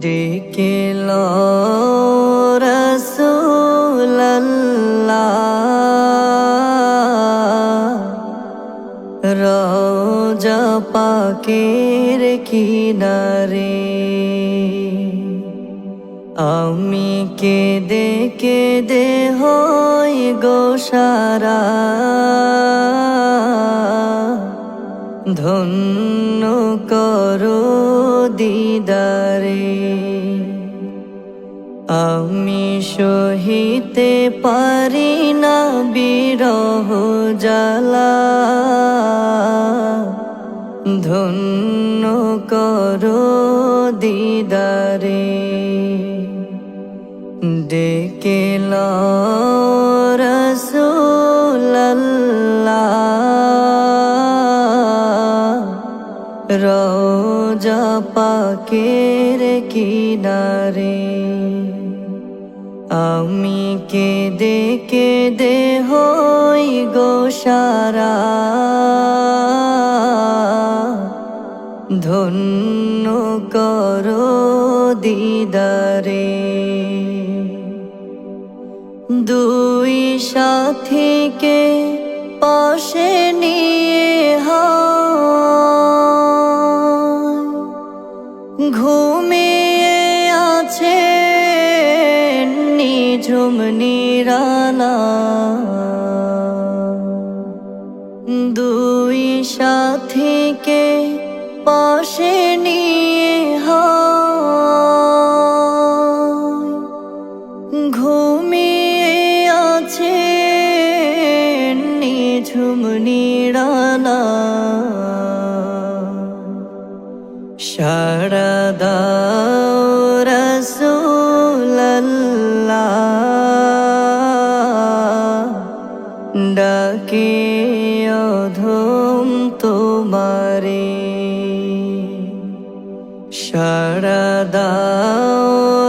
ডেকে লো রাসূলুল্লাহ, রওজা পাকের কিনারে। আমি কেঁদে কেঁদে হই গো সারা, ধন্য করো দিদারে। আমি সহিতে পারি না বিরহ জ্বালা, ধন্য করো দিদারে। ডেকে লো রাসূলুল্লাহ, রওজা পাকের কিনারে। আমি কেঁদে কেঁদে হই গো সারা, ধন্য করো দিদারে। দুই সাথীকে পাশে নিয়ে ঘুমিয়ে আছে নিঝুম নিরালা। দুই সাথীকে পাশে নিয়ে ঘুমিয়ে আছে নিঝুম নিরালা। সাড়া দাও রাসূলুল্লাহ, ডাকে অধম তোমারে। সাড়া দাও